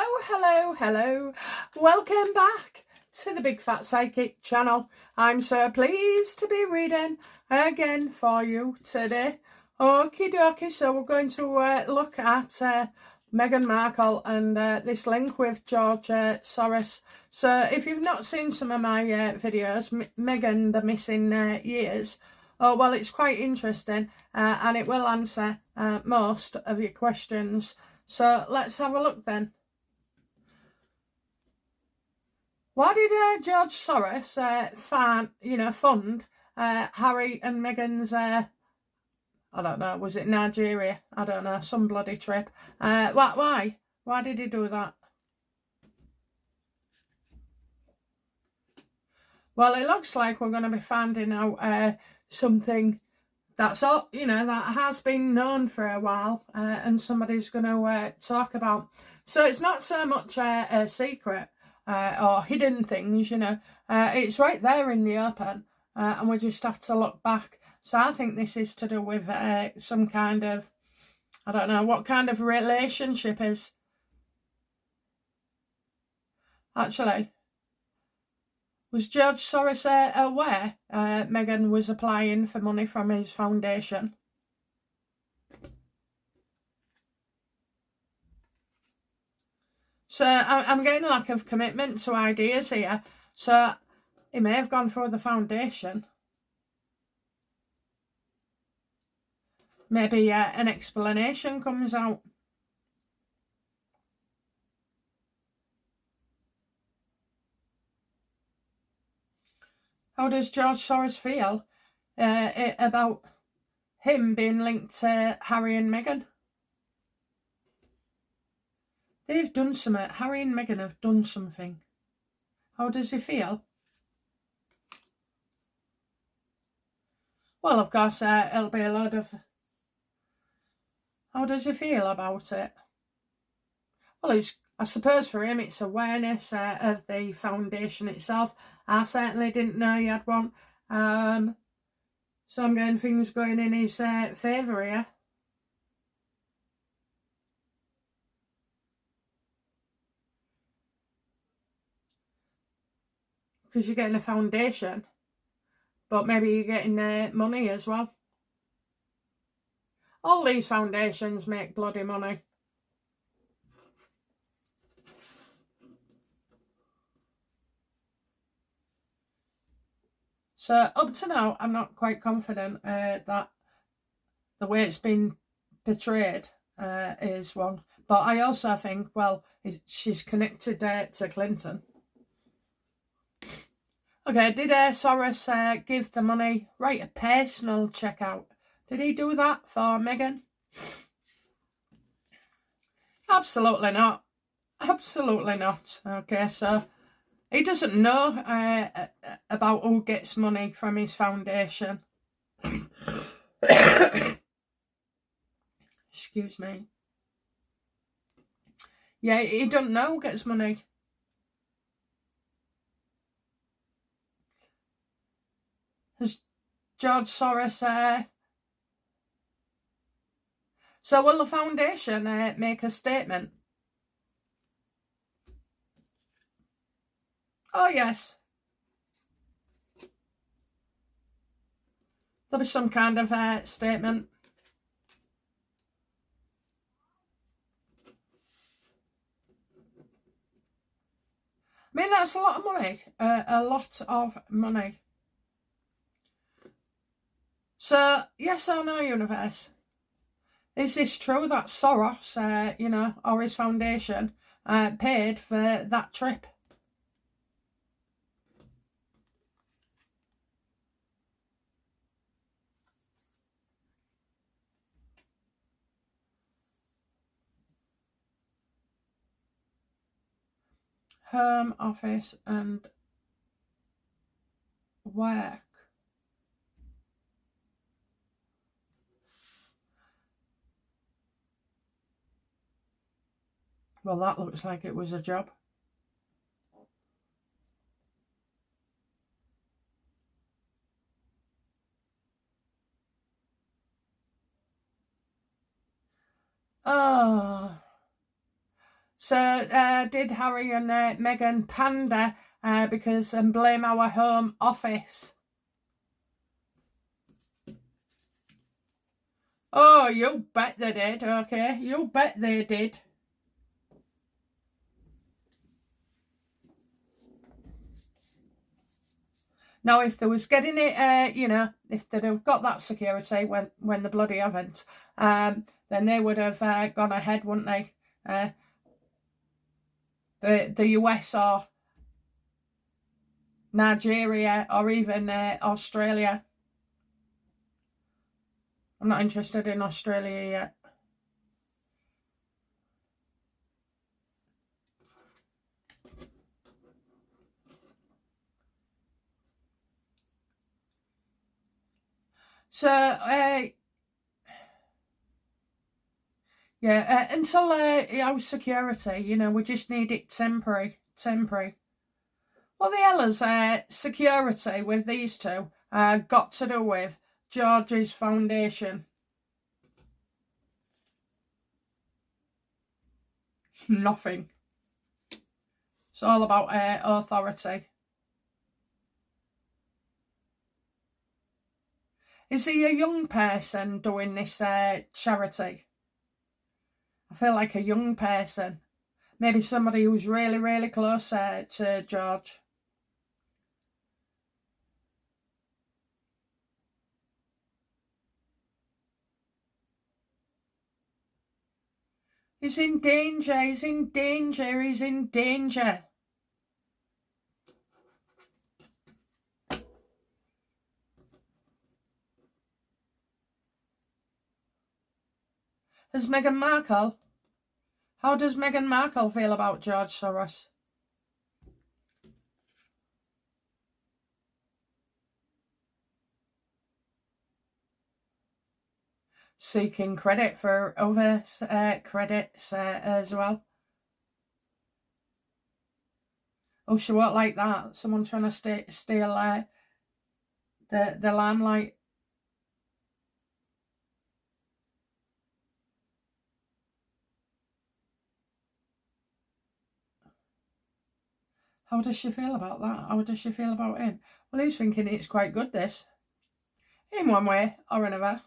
Hello. Welcome back to the Big Fat Psychic channel. I'm so pleased to be reading again for you today. Okie dokie, so we're going to look at Meghan Markle and this link with George Soros. So if you've not seen some of my videos, Meghan the Missing Years, oh well, it's quite interesting and it will answer most of your questions. So let's have a look then. Why did George Soros fund Harry and Meghan's, I don't know, was it Nigeria? I don't know, some bloody trip. Why? Why did he do that? Well, it looks like we're going to be finding out something that's all, that has been known for a while and somebody's going to talk about. So it's not so much a secret. Or hidden things, it's right there in the open and we just have to look back. So I think this is to do with some kind of, I don't know what kind of relationship is. Actually, was George Soros aware Meghan was applying for money from his foundation? So I'm getting a lack of commitment to ideas here. So he may have gone for the foundation. Maybe an explanation comes out. How does George Soros feel about him being linked to Harry and Meghan? They've done something. Harry and Meghan have done something. How does he feel? Well, of course, it'll be a lot of... How does he feel about it? Well, I suppose for him it's awareness of the foundation itself. I certainly didn't know he had one. So I'm getting things going in his favour here. Because you're getting a foundation, but maybe you're getting money as well. All these foundations make bloody money. So up to now, I'm not quite confident that the way it's been portrayed is one. But I also think, well, she's connected to Clinton. Okay, did Soros give the money, write a personal check out? Did he do that for Meghan? Absolutely not. Absolutely not. Okay, so he doesn't know about who gets money from his foundation. Excuse me. Yeah, he doesn't know who gets money. Has George Soros... So will the foundation make a statement? Oh, yes. There'll be some kind of statement. I mean, that's a lot of money. A lot of money. So, yes or no, universe? Is this true that Soros, or his foundation, paid for that trip? Home office and work. Well, that looks like it was a job. Oh. So did Harry and Meghan pander and blame our Home Office? Oh, you bet they did, okay? You bet they did. Now, if they was getting it, you know, if they'd have got that security when they bloody haven't, then they would have gone ahead, wouldn't they? The US or Nigeria or even Australia. I'm not interested in Australia yet. So, yeah, until our security, you know, we just need it temporary. What the hell has security with these two got to do with George's foundation? Nothing. It's all about authority. Is he a young person doing this charity? I feel like a young person. Maybe somebody who's really, really close to George. He's in danger, he's in danger, he's in danger. Has Meghan Markle? How does Meghan Markle feel about George Soros? Seeking credit for other credits as well. Oh, she won't like that. Someone trying to steal the limelight. How does she feel about that? How does she feel about him? Well, he's thinking it's quite good, this. In one way or another.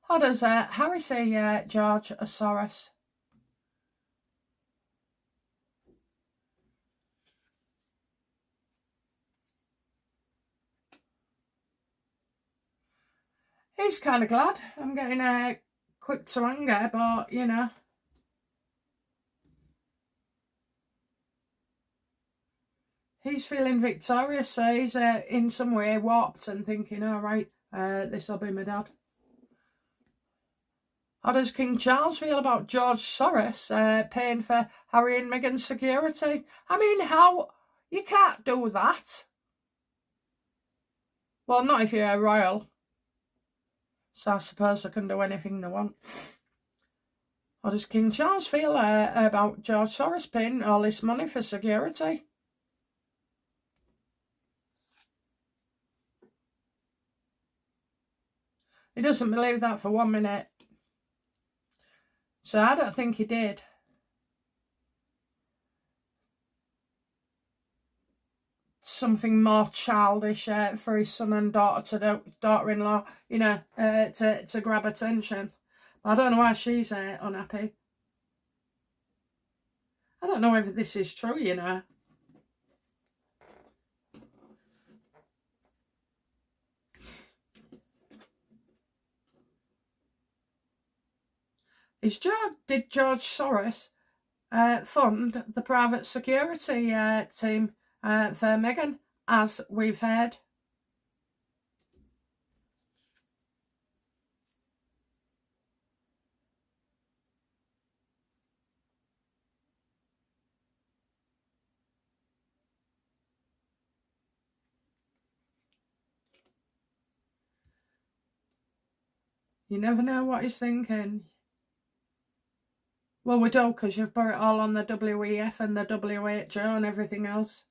How does Harry see George Soros? He's kind of glad. I'm getting quick to anger, but, you know. He's feeling victorious, so he's in some way warped and thinking, all right, this'll be my dad. How does King Charles feel about George Soros paying for Harry and Meghan's security? I mean, how? You can't do that. Well, not if you're a royal. So I suppose they can do anything they want. How does King Charles feel about George Soros paying all this money for security? He doesn't believe that for 1 minute. So I don't think he did. Something more childish for his son and daughter-in-law, you know, to grab attention. I don't know why she's unhappy. I don't know whether this is true, you know. Did George Soros fund the private security team for Meghan, as we've heard? You never know what he's thinking. Well, we don't, because you've put it all on the WEF and the WHO and everything else.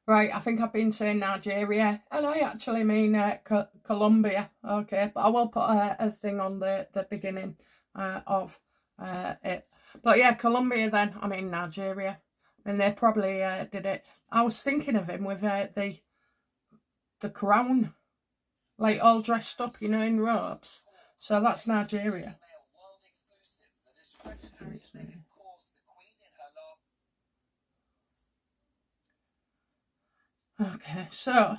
Right, I think I've been saying Nigeria, and I actually mean Colombia. Okay, but I will put a thing on the beginning of it. But yeah, Colombia then, I mean Nigeria. And they probably did it. I was thinking of him with the crown, like all dressed up, you know, in robes. So that's Nigeria. Okay, so I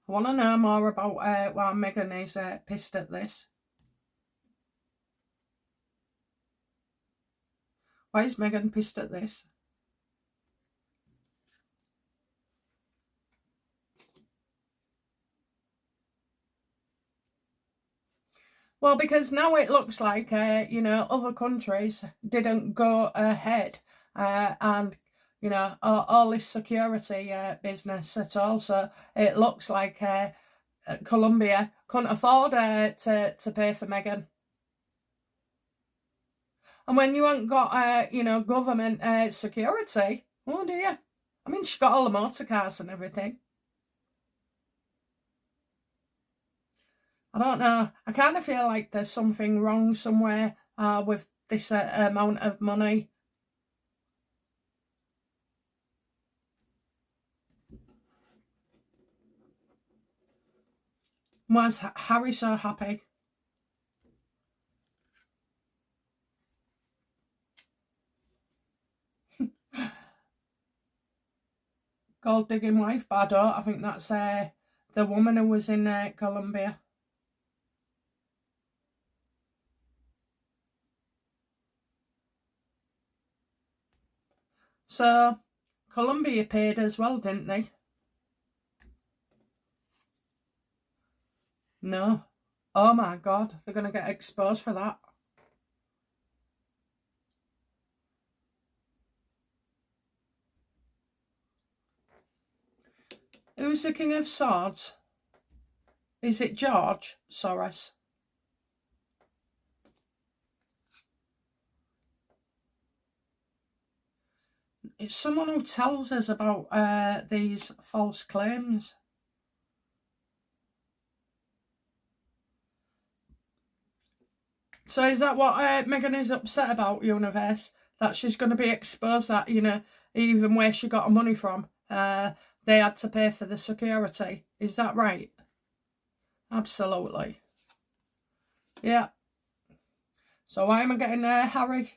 want to know more about why Meghan is pissed at this. Why is Meghan pissed at this? Well, because now it looks like, you know, other countries didn't go ahead and, you know, all this security business at all. So it looks like Colombia couldn't afford to pay for Meghan. And when you haven't got, you know, government security, oh dear. I mean, she got all the motor cars and everything. I don't know. I kind of feel like there's something wrong somewhere with this amount of money. Was Harry so happy? Gold digging wife, but I don't. I think that's the woman who was in Colombia. So Colombia paid as well, didn't they? No. Oh my God, they're going to get exposed for that. Who's the King of Swords? Is it George Soros? It's someone who tells us about these false claims. So is that what Meghan is upset about, Universe? That she's going to be exposed that, you know, even where she got her money from, they had to pay for the security. Is that right? Absolutely. Yeah. So why am I getting Harry?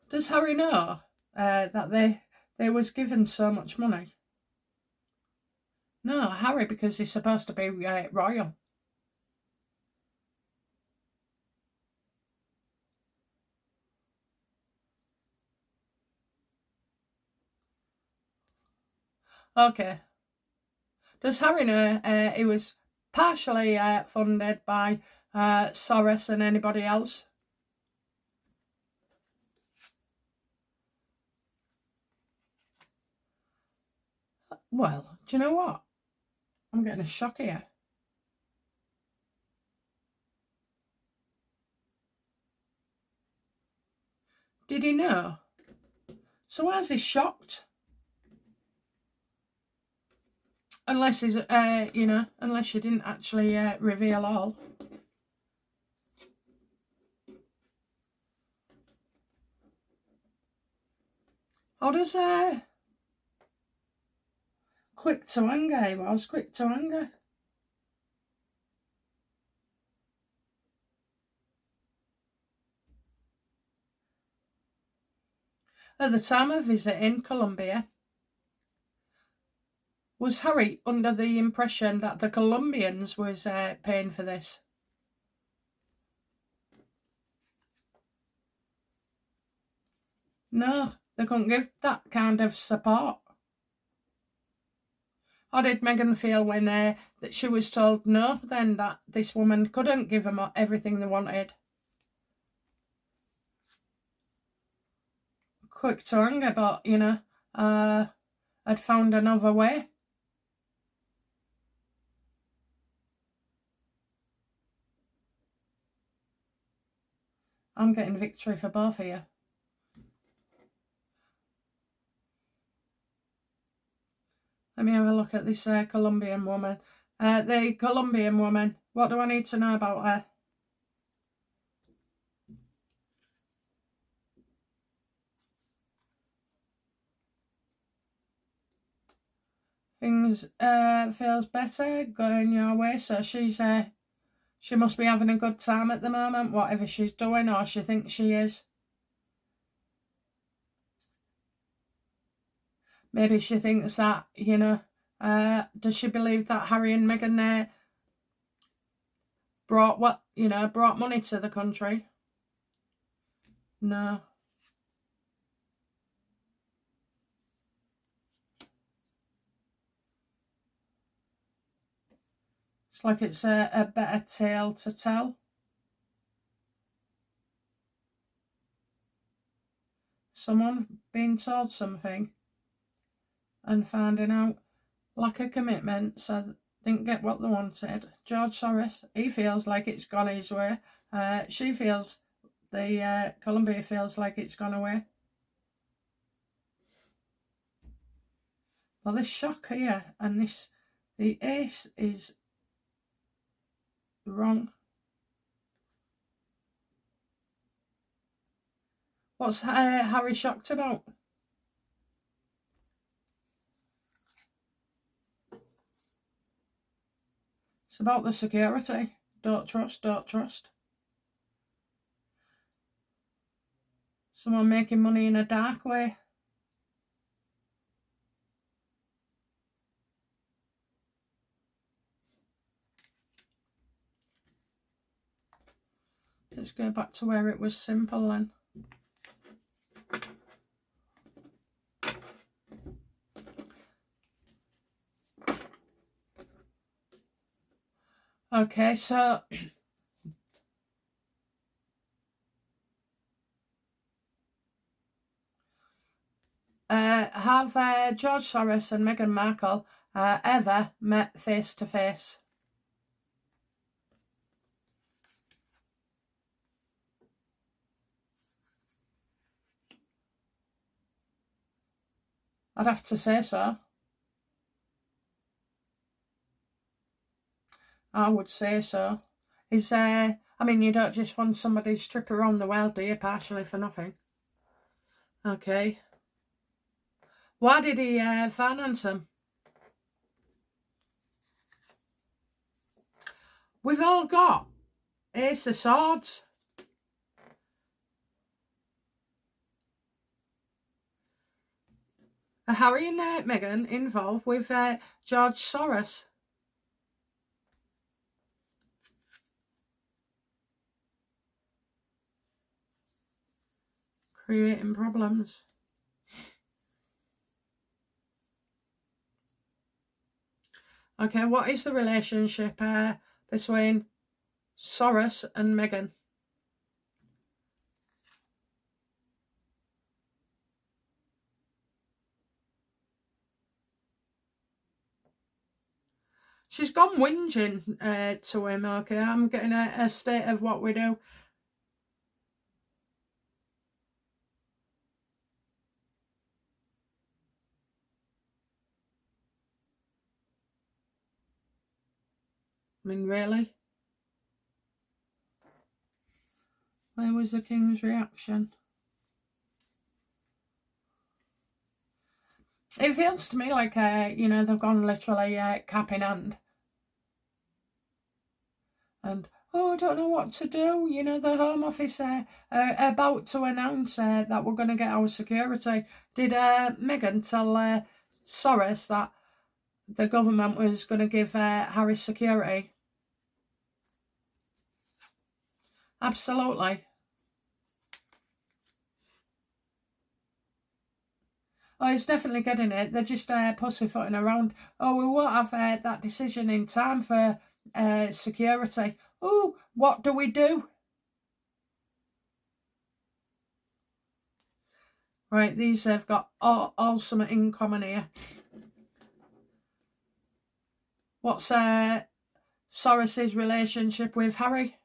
Does Harry know that they was given so much money? No, Harry, because he's supposed to be royal. Okay. Does Harry know he was partially funded by Soros and anybody else? Well, do you know what? I'm getting a shock here. Did he know? So why is he shocked? Unless he's, you know, unless you didn't actually reveal all. How does quick to anger he was? Quick to anger. At the time of visiting Colombia, was Harry under the impression that the Colombians was paying for this? No, they couldn't give that kind of support. How did Meghan feel when that she was told no, then that this woman couldn't give them everything they wanted? Quick to anger, but, you know, had found another way. I'm getting victory for both of you. Let me have a look at this Colombian woman. The Colombian woman, what do I need to know about her? Things feels better, going your way, so she must be having a good time at the moment, whatever she's doing, or she thinks she is. Maybe she thinks that, you know, does she believe that Harry and Meghan brought money to the country? No. It's like it's a better tale to tell. Someone being told something and finding out lack of commitment, so didn't get what they wanted. George Soros, he feels like it's gone his way. She feels, Colombia feels like it's gone away. Well, this shock here and the ace is wrong. What's Harry shocked about? It's about the security. Don't trust, don't trust. Someone making money in a dark way. Let's go back to where it was simple then. Okay, so have George Soros and Meghan Markle ever met face to face? I'd have to say so. I would say so. I mean, you don't just fund somebody's trip around the world, do you, partially for nothing? Okay. Why did he finance them? We've all got Ace of Swords. Harry and Meghan involved with George Soros. Creating problems. Okay, what is the relationship between Soros and Meghan? She's gone whinging to him, okay? I'm getting a state of what we do. I mean, really? Where was the king's reaction? It feels to me like, you know, they've gone literally cap in hand. And, oh, I don't know what to do. You know, the Home Office are about to announce that we're going to get our security. Did Meghan tell Soros that the government was going to give Harry security? Absolutely. Oh, it's definitely getting it. They're just pussyfooting around. Oh, we won't have that decision in time for security. Oh, what do we do? Right, these have got all something in common here. What's Soros's relationship with Harry?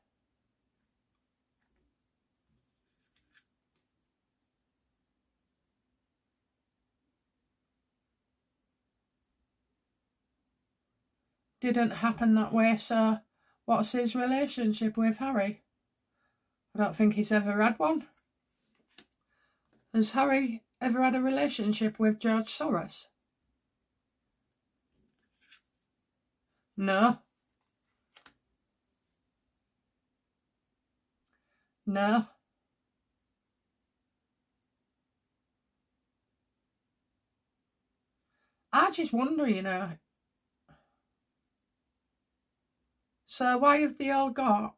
Didn't happen that way, so what's his relationship with Harry? I don't think he's ever had one. Has Harry ever had a relationship with George Soros? No. No. I just wonder, you know. So why have they all got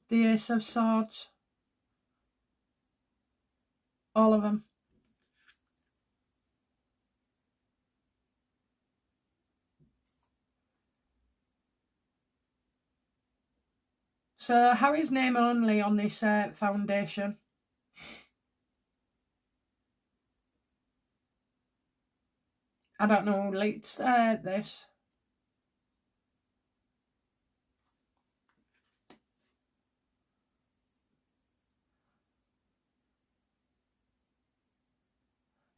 the Ace of Swords? All of them. So Harry's name only on this foundation. I don't know who leaks this.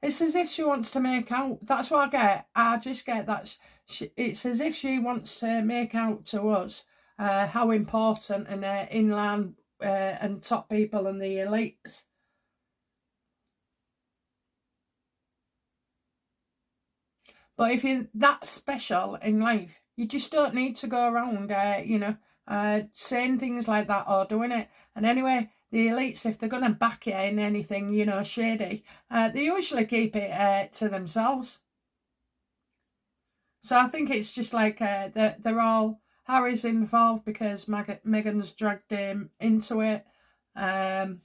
It's as if she wants to make out. That's what I get. I just get that. It's as if she wants to make out to us how important and inland and top people and the elites. But if you're that special in life, you just don't need to go around, you know, saying things like that or doing it. And anyway, the elites, if they're going to back it in anything, you know, shady, they usually keep it to themselves. So I think it's just like they're all, Harry's involved because Meghans dragged him into it. And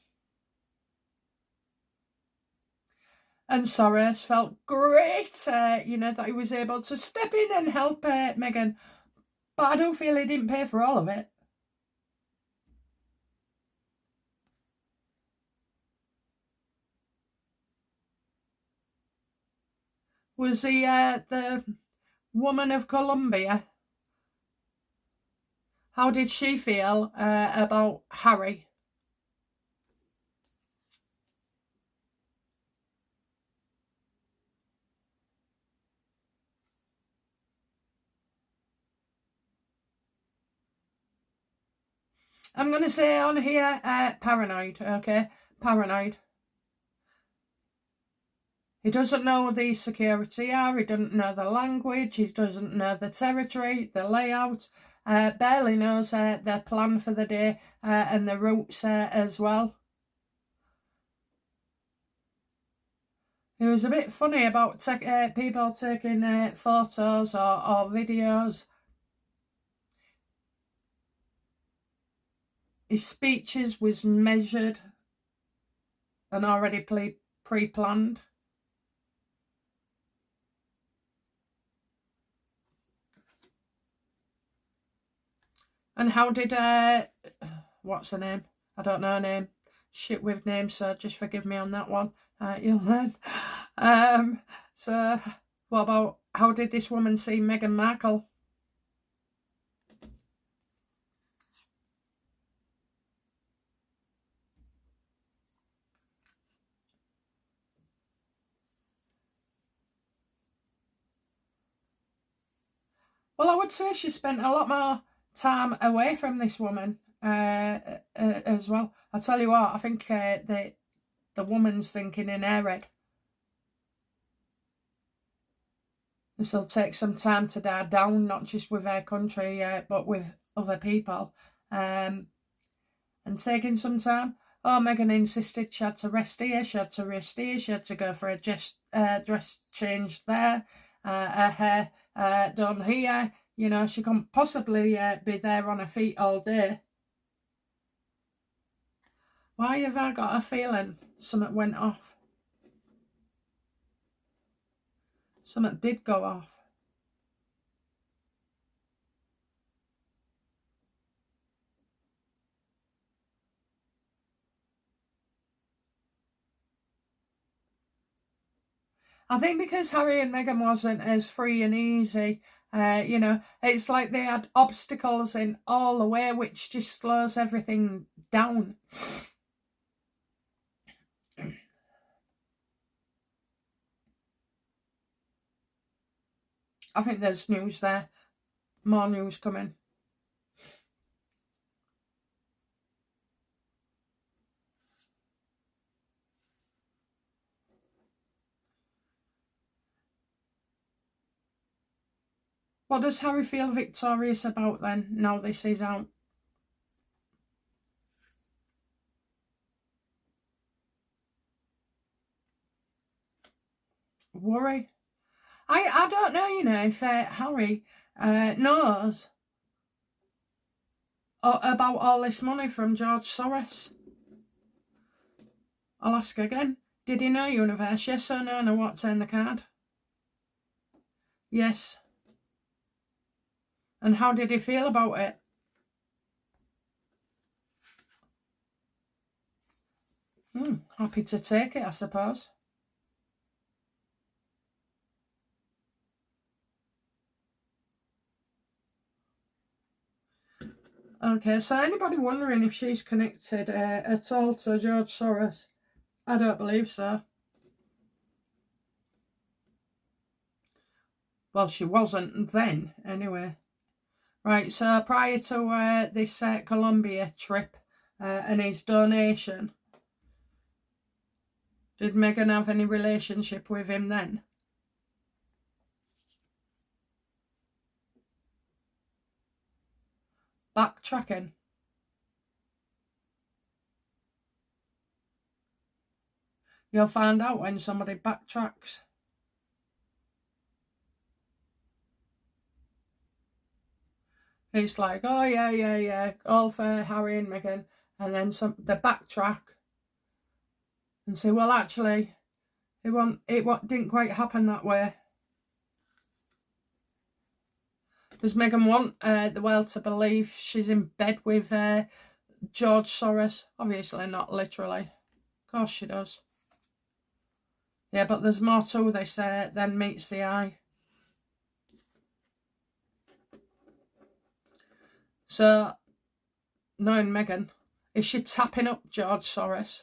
Soros felt great, you know, that he was able to step in and help Meghan. But I don't feel he didn't pay for all of it. Was he the woman of Colombia? How did she feel about Harry? I'm going to say on here, paranoid, okay? Paranoid. He doesn't know what the security are, he doesn't know the language, he doesn't know the territory, the layout, barely knows their plan for the day and the routes as well. It was a bit funny about people taking photos or videos. His speeches was measured and already pre-planned. And how did, what's her name? I don't know her name. Shit with names, so just forgive me on that one. You'll learn. So, what about, how did this woman see Meghan Markle? Well, I would say she spent a lot more time away from this woman as well. I'll tell you what, I think the woman's thinking in her head, this will take some time to die down, not just with her country, but with other people. And taking some time. Oh, Meghan insisted she had to rest here, she had to rest here, she had to go for a dress change there, her hair done here. You know, she couldn't possibly be there on her feet all day. Why have I got a feeling something went off? Something did go off. I think because Harry and Meghan wasn't as free and easy, you know, it's like they had obstacles in all the way, which just slows everything down. I think there's news there. More news coming. What does Harry feel victorious about then, now this is out? Worry? I don't know, you know, if Harry knows about all this money from George Soros. I'll ask again. Did he know, universe? Yes or no? No, what's in the card? Yes. And how did he feel about it? Happy to take it, I suppose. Okay, so anybody wondering if she's connected at all to George Soros? I don't believe so. Well, she wasn't then, anyway. Right, so prior to this Colombia trip and his donation, did Meghan have any relationship with him then? Backtracking. You'll find out when somebody backtracks. It's like, oh yeah, all for Harry and Meghan, and then they backtrack and say, well, actually, it didn't quite happen that way. Does Meghan want the world to believe she's in bed with George Soros? Obviously not literally. Of course she does. Yeah, but there's more to this than meets the eye. So, knowing Meghan, is she tapping up George Soros?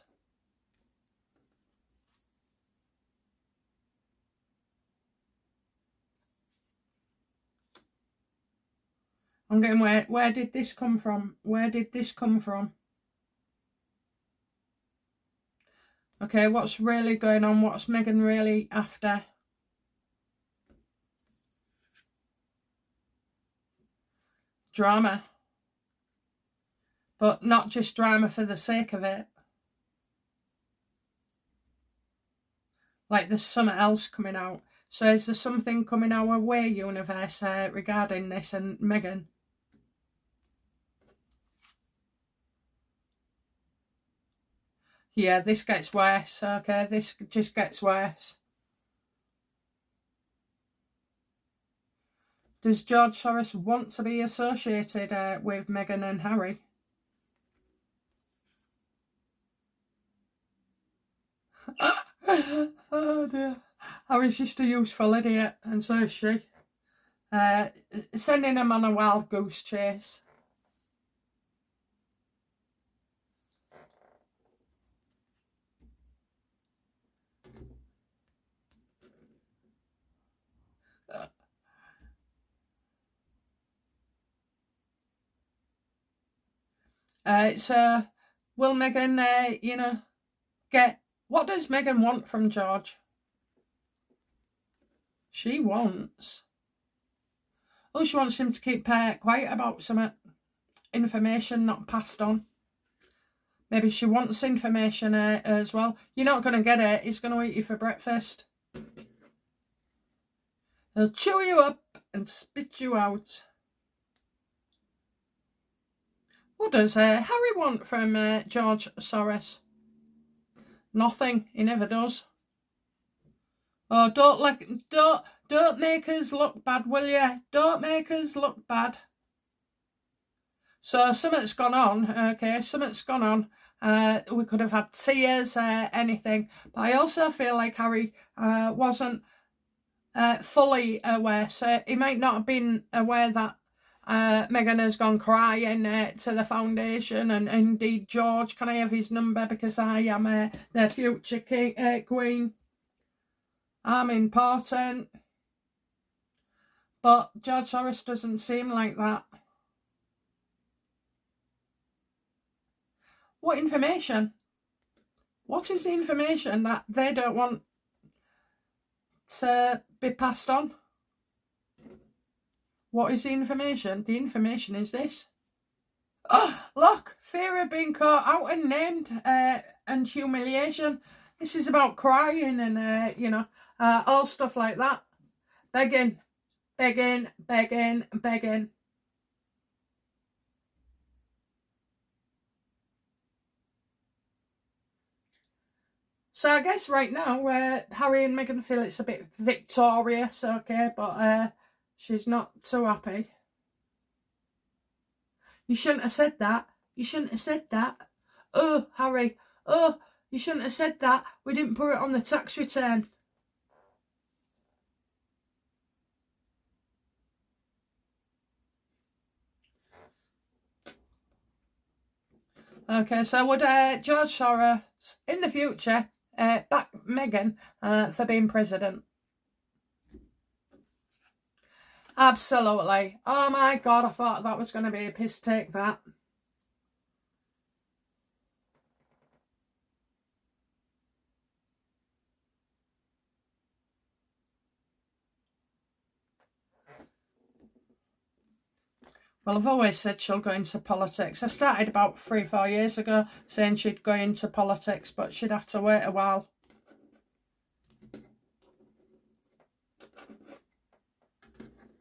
I'm getting where did this come from? Where did this come from? Okay, what's really going on? What's Meghan really after? Drama. But not just drama for the sake of it. Like there's something else coming out. So is there something coming our way, universe, regarding this and Meghan? Yeah, this gets worse. Okay, this just gets worse. Does George Soros want to be associated with Meghan and Harry? Oh dear. Harry's just a useful idiot, and so is she. Sending him on a wild goose chase. So will Meghan, you know, get... What does Meghan want from George? She wants... Oh, she wants him to keep quiet about some information not passed on. Maybe she wants information as well. You're not going to get it. He's going to eat you for breakfast. He'll chew you up and spit you out. What does Harry want from George Soros? Nothing. He never does. Oh, don't make us look bad, will you? Don't make us look bad. So something's gone on, okay, something's gone on. We could have had tears, anything. But I also feel like Harry wasn't fully aware. So he might not have been aware that Meghan has gone crying to the foundation, and indeed, George, can I have his number because I am their future queen. I'm important. But George Soros doesn't seem like that. What information? What is the information that they don't want to be passed on? What is the information? The information is this. Oh, look, fear of being caught out and named and humiliation. This is about crying and, you know, all stuff like that. Begging, begging, begging, begging. So I guess right now Harry and Meghan feel it's a bit victorious, okay, but she's not too happy. You shouldn't have said that. You shouldn't have said that. Oh, Harry. Oh, you shouldn't have said that. We didn't put it on the tax return. Okay, so would George Soros in the future back Meghan for being president? Absolutely. Oh my God, I thought that was going to be a piss take, that. Well, I've always said she'll go into politics. I started about 3 or 4 years ago saying she'd go into politics, but she'd have to wait a while.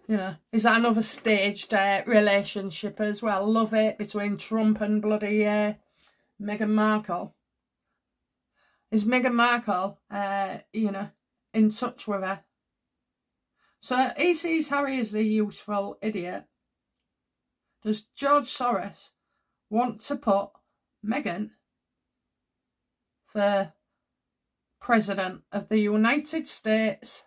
You know, is that another staged relationship as well? Love it between Trump and bloody Meghan Markle. Is Meghan Markle, you know, in touch with her? So he sees Harry as the useful idiot. Does George Soros want to put Meghan for President of the United States?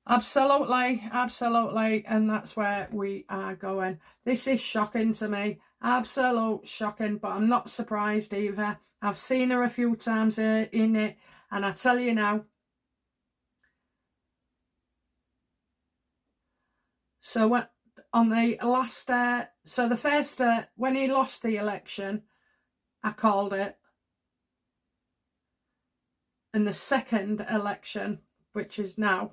Absolutely, absolutely, and that's where we are going. This is shocking to me, absolute shocking, but I'm not surprised either. I've seen her a few times in it, and I tell you now. So when, on the last, so the first, when he lost the election, I called it. And the second election, which is now,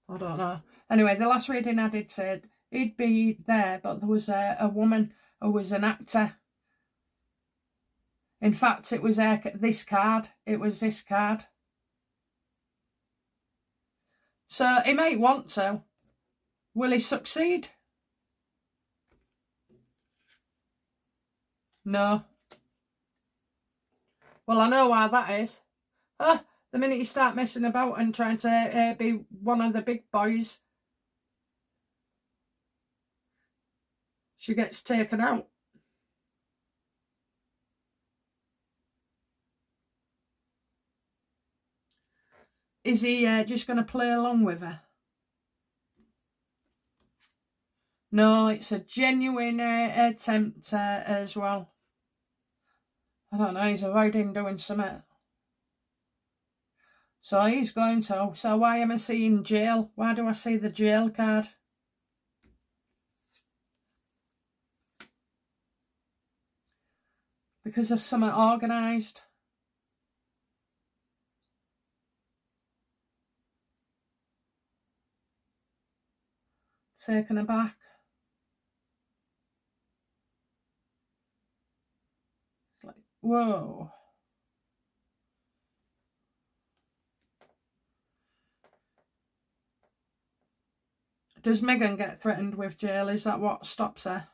I don't know. Anyway, the last reading I did said he'd be there, but there was a woman who was an actor. In fact, it was this card. It was this card. So he might want to. Will he succeed? No. Well, I know why that is. The minute you start messing about and trying to be one of the big boys, she gets taken out. Is he just going to play along with her? No, it's a genuine attempt as well. I don't know, he's avoiding doing something. So he's going to. So why am I seeing jail? Why do I see the jail card? Because of something organised. Taken aback. It's like, whoa. Does Meghan get threatened with jail? Is that what stops her?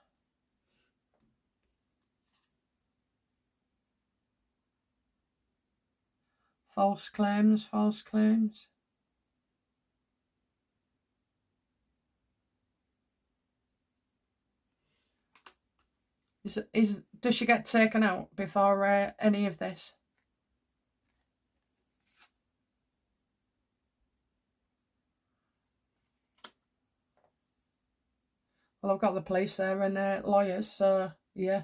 False claims, false claims. Does she get taken out before any of this? Well, I've got the police there and lawyers, so yeah.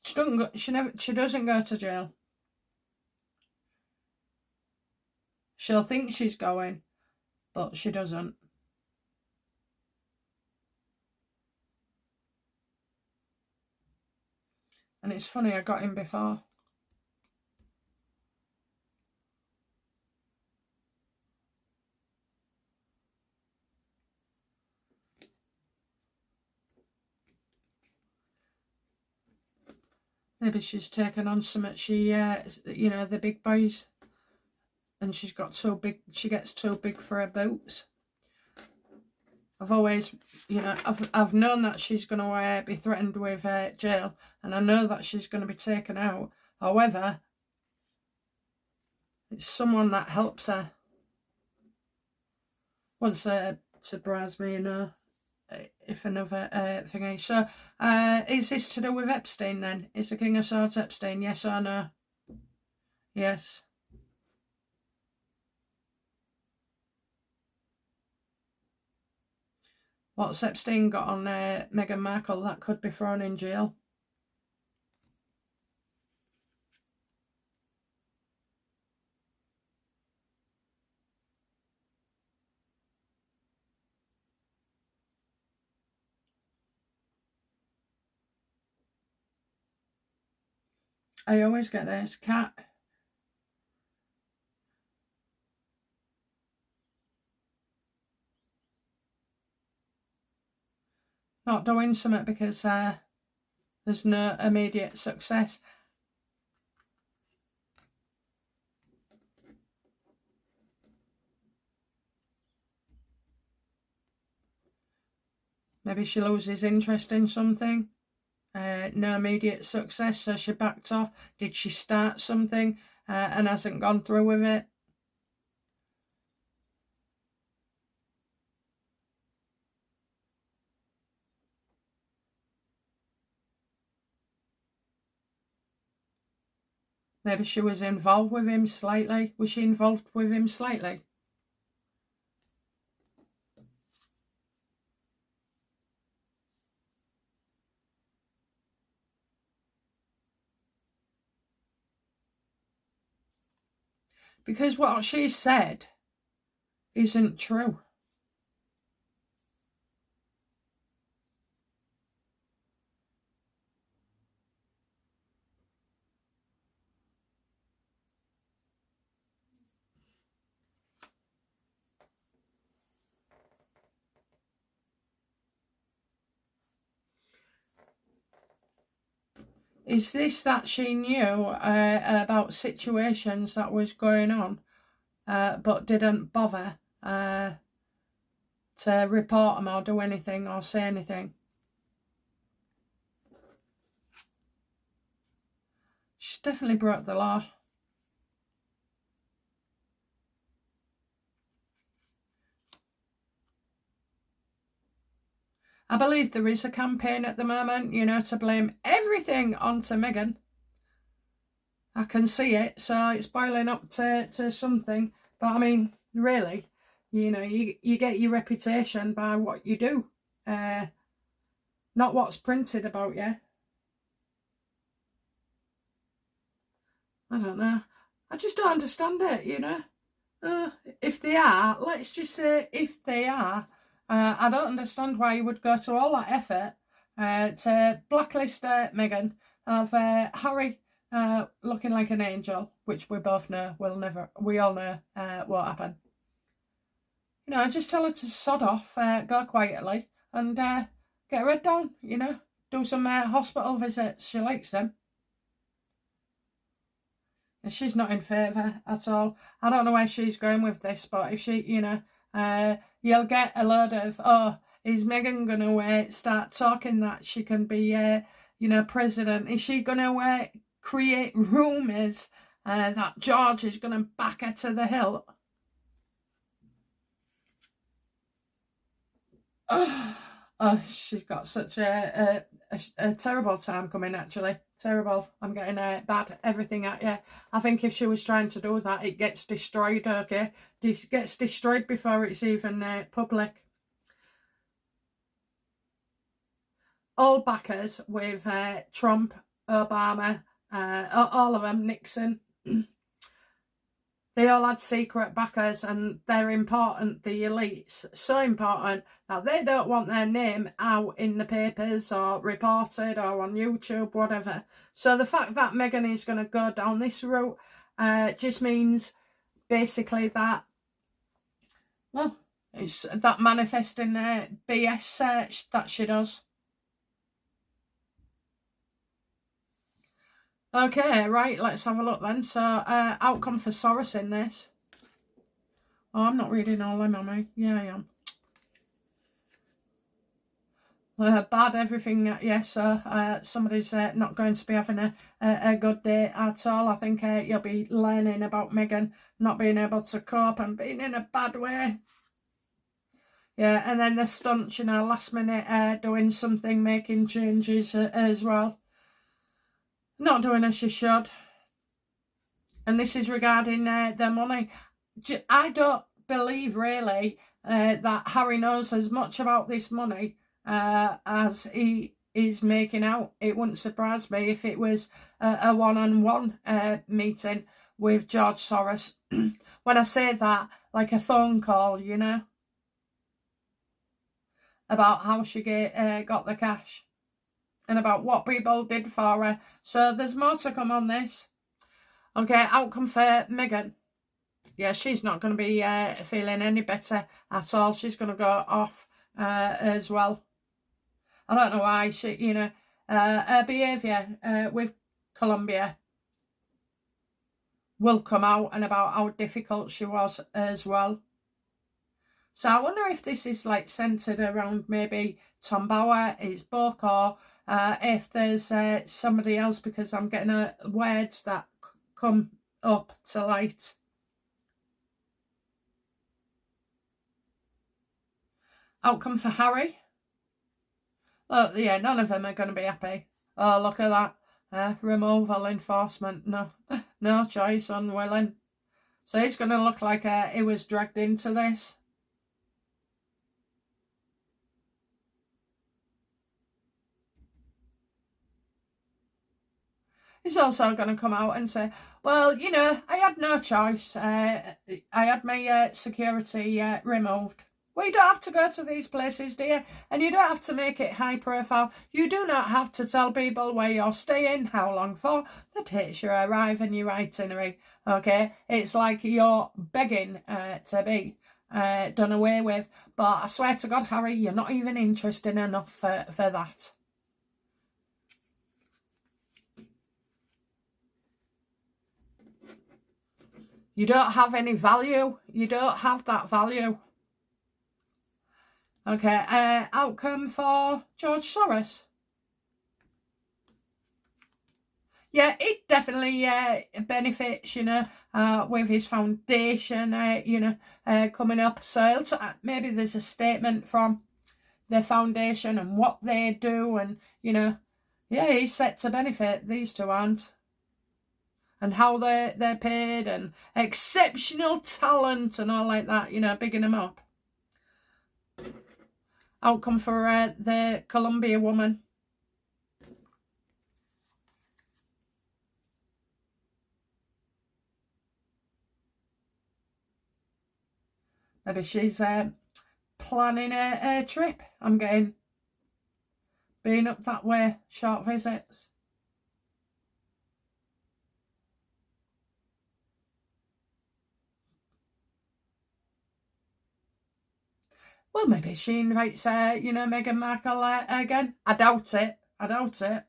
She doesn't go, she doesn't go to jail. She'll think she's going, but she doesn't. And it's funny, I got him before. Maybe she's taken on something. She, you know, the big boys, and she's got too big. She gets too big for her boots. I've always, you know, I've known that she's going to be threatened with jail, and I know that she's going to be taken out. However, it's someone that helps her. Wants to surprise me, you know, if another thingy. So, is this to do with Epstein then? Is the King of Swords Epstein? Yes or no? Yes. What's Epstein got on Meghan Markle that could be thrown in jail? I always get this cat. Not doing something because there's no immediate success. Maybe she loses interest in something. No immediate success, so she backed off. Did she start something and hasn't gone through with it? Maybe she was involved with him slightly. Was she involved with him slightly? Because what she said isn't true. Is this that she knew about situations that was going on but didn't bother to report them or do anything or say anything? She's definitely broke the law. I believe there is a campaign at the moment, you know, to blame everything onto Meghan. I can see it, so it's boiling up to something. But I mean, really, you know, you get your reputation by what you do, not what's printed about you. I don't know. I just don't understand it, you know. If they are, let's just say if they are, I don't understand why you would go to all that effort to blacklist Meghan, of Harry looking like an angel, which we both know we all know won't happen. You know, just tell her to sod off, go quietly, and get her head down, you know, do some hospital visits. She likes them. She's not in favour at all. I don't know where she's going with this, but if she, you know, you'll get a load of, oh, is Meghan going to start talking that she can be, you know, president? Is she going to create rumours that George is going to back her to the hilt? Oh, she's got such a terrible time coming, actually. Terrible. I'm getting bad everything at you. I think if she was trying to do that, it gets destroyed, okay? It gets destroyed before it's even public. All backers with Trump, Obama, all of them, Nixon. They all had secret backers, and they're important, the elites, so important that they don't want their name out in the papers or reported or on YouTube, whatever. So the fact that Meghan is going to go down this route just means basically that, well, it's that manifesting BS search that she does. Okay, right, let's have a look then. So, outcome for Soros in this. Oh, I'm not reading all them, am I? Yeah, I am. Bad everything, yes, so somebody's not going to be having a good day at all. I think you'll be learning about Meghan not being able to cope and being in a bad way. Yeah, and then the stunt, you know, last minute doing something, making changes as well. Not doing as she should. And this is regarding the money. I don't believe really that Harry knows as much about this money as he is making out. It wouldn't surprise me if it was a one-on-one meeting with George Soros. When I say that, like a phone call, you know, about how she got the cash. And about what people did for her. So there's more to come on this. Okay, outcome for Meghan. Yeah, she's not going to be feeling any better at all. She's going to go off as well. I don't know why she, you know, her behaviour with Colombia will come out, and about how difficult she was as well. So I wonder if this is like centred around maybe Tom Bauer, his book, or if there's somebody else, because I'm getting words that come up to light. Outcome for Harry. Look, yeah, none of them are going to be happy. Oh, look at that. Removal, enforcement. No choice, unwilling. So he's going to look like he was dragged into this. He's also going to come out and say, well, you know, I had no choice. I had my security removed. Well, you don't have to go to these places, do you? And you don't have to make it high profile. You do not have to tell people where you're staying, how long for, the dates you arrive and your itinerary. Okay? It's like you're begging to be done away with. But I swear to God, Harry, you're not even interesting enough for that. You don't have any value. You don't have that value. Okay, outcome for George Soros. Yeah, it definitely benefits, you know, with his foundation, you know, coming up. So maybe there's a statement from the foundation and what they do, and, you know, yeah, he's set to benefit. These two aren't. And how they're paid, and exceptional talent and all like that, you know, bigging them up. Outcome for the Colombia woman. Maybe she's planning a trip. I'm getting being up that way, short visits. Well, maybe she invites, you know, Meghan Markle again. I doubt it. I doubt it.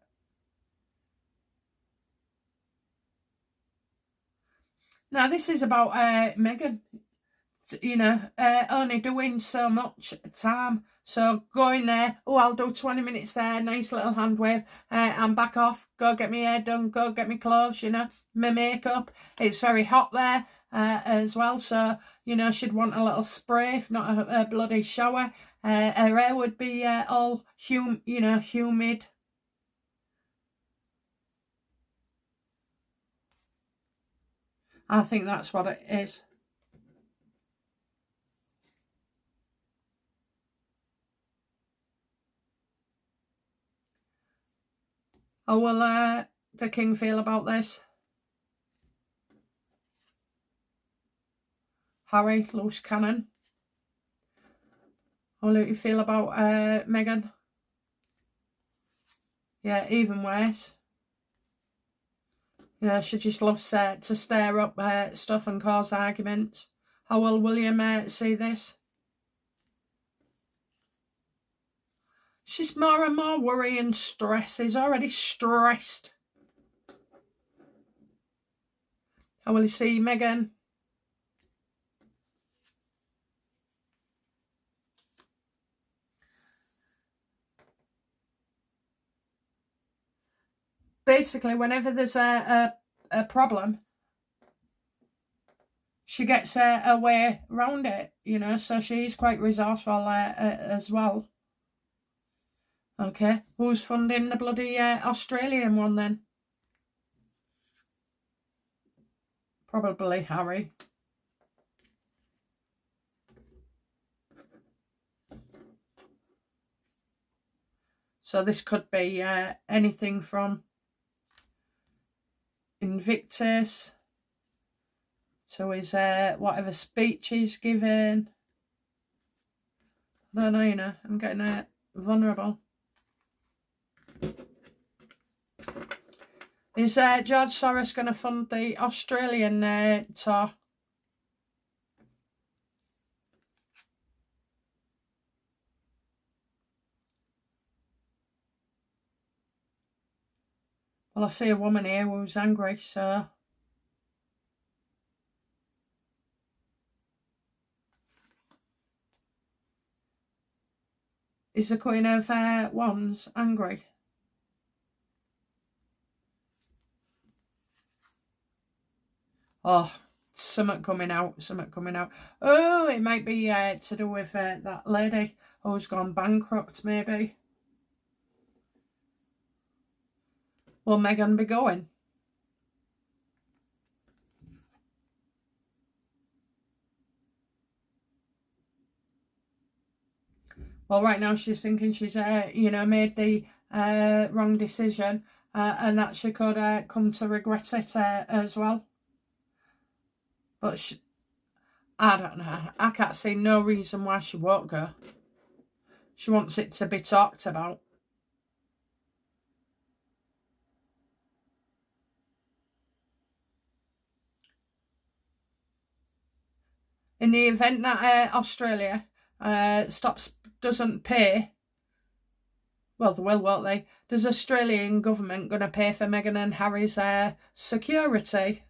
Now, this is about Meghan, you know, only doing so much time. So going there, oh, I'll do 20 minutes there, nice little hand wave, and back off, go get my hair done, go get my clothes, you know, my makeup. It's very hot there as well, so, you know, she'd want a little spray, if not a bloody shower, her hair would be all humid. I think that's what it is. How will the king feel about this? Harry, loose cannon. How will you feel about Meghan? Yeah, even worse. You know, she just loves to stir up stuff and cause arguments. How will William see this? She's more and more worry and stress. He's already stressed. How will he see Meghan? Basically, whenever there's a problem, she gets a way around it, you know, so she's quite resourceful as well. Okay, who's funding the bloody Australian one then? Probably Harry. So this could be anything from Invictus to his whatever speech he's given. I don't know, you know, I'm getting vulnerable. Is George Soros going to fund the Australian tour? Well, I see a woman here who's angry, so... Is the Queen of Wands angry? Oh, something coming out, something coming out. Oh, it might be to do with that lady who's gone bankrupt, maybe. Will Meghan be going? Well, right now she's thinking she's, you know, made the wrong decision and that she could come to regret it as well. But I don't know. I can't see no reason why she won't go. She wants it to be talked about. In the event that Australia doesn't pay, well, they will, won't they? Does Australian government going to pay for Meghan and Harry's security?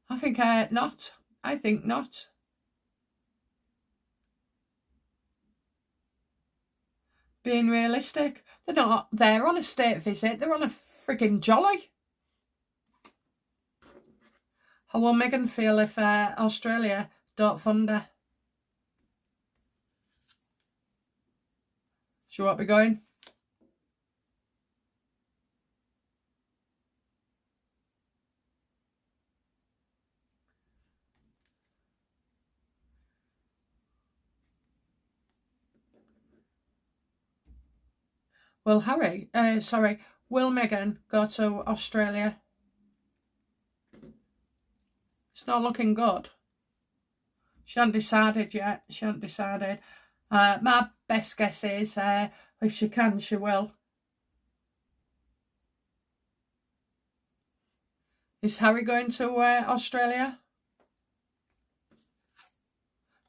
I think not. I think not. Being realistic, they're not there on a state visit. They're on a frigging jolly. How will Meghan feel if Australia don't fund her? She won't be going. Will will Meghan go to Australia? It's not looking good. She hasn't decided yet. She hasn't decided. My best guess is if she can, she will. Is Harry going to Australia?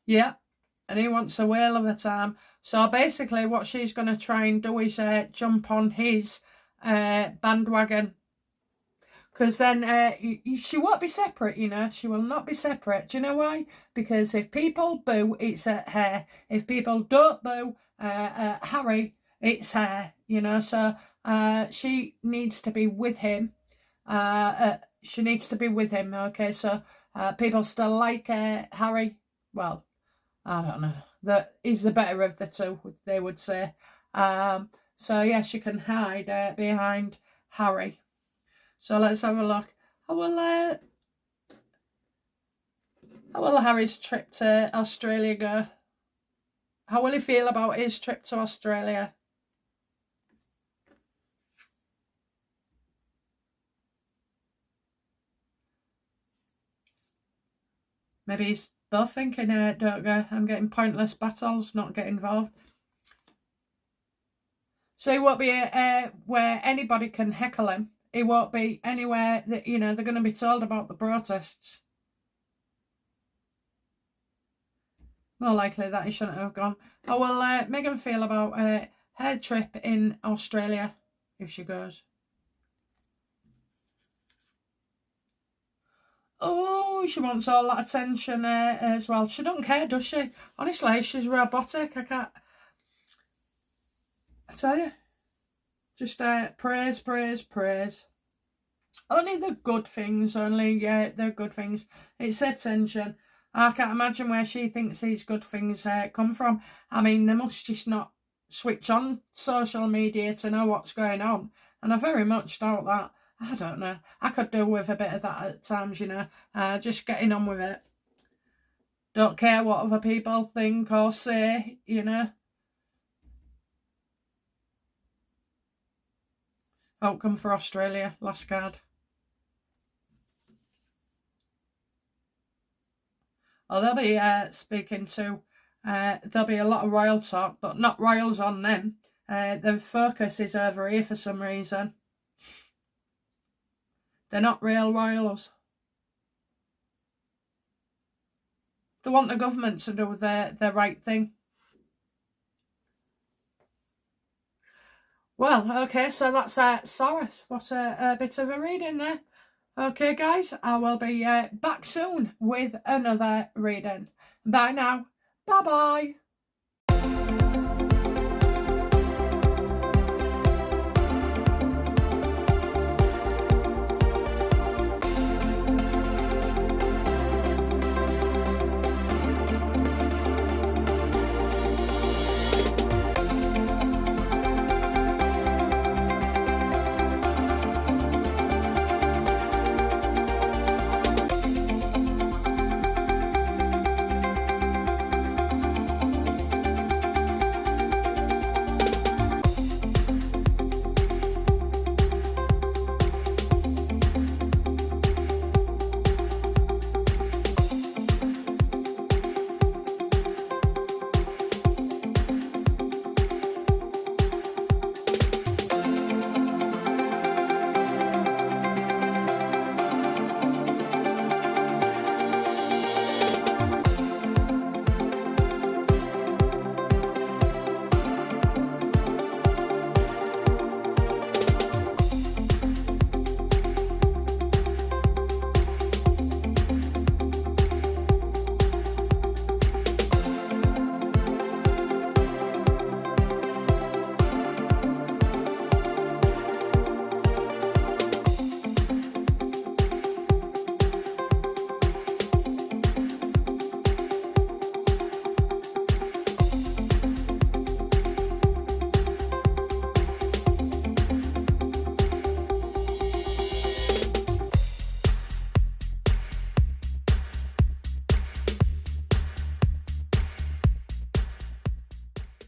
Yeah, and he wants a whale of a time. So basically what she's going to try and do is jump on his bandwagon. Because then she won't be separate, you know. She will not be separate. Do you know why? Because if people boo, it's at her. If people don't boo Harry, it's her, you know. So she needs to be with him she needs to be with him. Okay, so people still like Harry. Well, I don't know. That he's the better of the two, they would say. So yeah, she can hide behind Harry. So let's have a look. How will Harry's trip to Australia go? How will he feel about his trip to Australia? Maybe he's both thinking, don't go, I'm getting pointless battles, not get involved. So he won't be where anybody can heckle him. He won't be anywhere that, you know, they're going to be told about the protests. More likely that he shouldn't have gone. How will Meghan feel about her trip in Australia if she goes? Oh, she wants all that attention as well. She don't care, does she? Honestly, she's robotic. I can't... I tell you. Just praise, praise, praise. Only the good things, the good things. It's attention. I can't imagine where she thinks these good things come from. I mean, they must just not switch on social media to know what's going on. And I very much doubt that. I don't know. I could do with a bit of that at times, you know. Just getting on with it. Don't care what other people think or say, you know. Outcome for Australia, last card. Oh, they'll be speaking to, there'll be a lot of royal talk, but not royals on them. The focus is over here for some reason. They're not real royals. They want the government to do the right thing. Well, okay, so that's Soros. What a bit of a reading there. Okay, guys, I will be back soon with another reading. Bye now. Bye-bye.